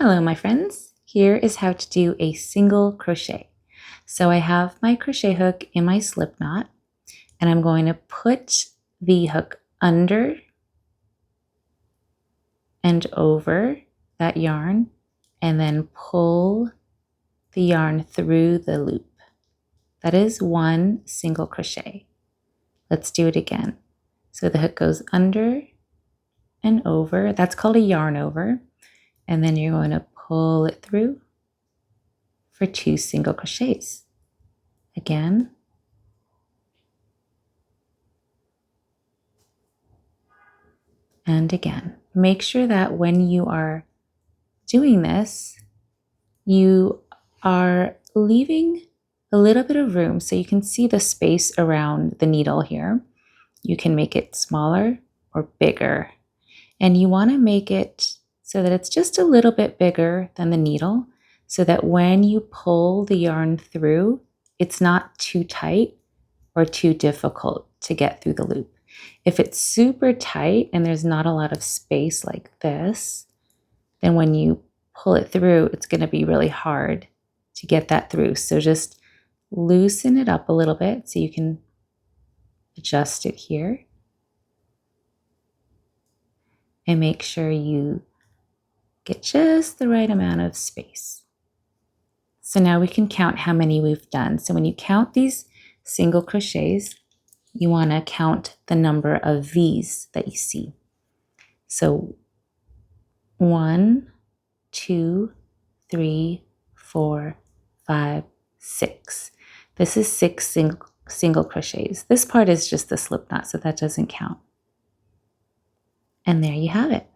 Hello, my friends. Here is how to do a single crochet. So I have my crochet hook in my slip knot, and I'm going to put the hook under and over that yarn, and then pull the yarn through the loop. That is one single crochet. Let's do it again. So the hook goes under and over. That's called a yarn over. And then you're going to pull it through for 2 single crochets. Again. And again. Make sure that when you are doing this, you are leaving a little bit of room so you can see the space around the needle here. You can make it smaller or bigger. And you want to make it so that it's just a little bit bigger than the needle, so that when you pull the yarn through, it's not too tight or too difficult to get through the loop. If it's super tight and there's not a lot of space like this, then when you pull it through, it's going to be really hard to get that through. So just loosen it up a little bit so you can adjust it here. And make sure you get just the right amount of space. So now we can count how many we've done. So when you count these single crochets, you want to count the number of V's that you see. So 1, 2, 3, 4, 5, 6. This is 6 single crochets. This part is just the slip knot, so that doesn't count. And there you have it.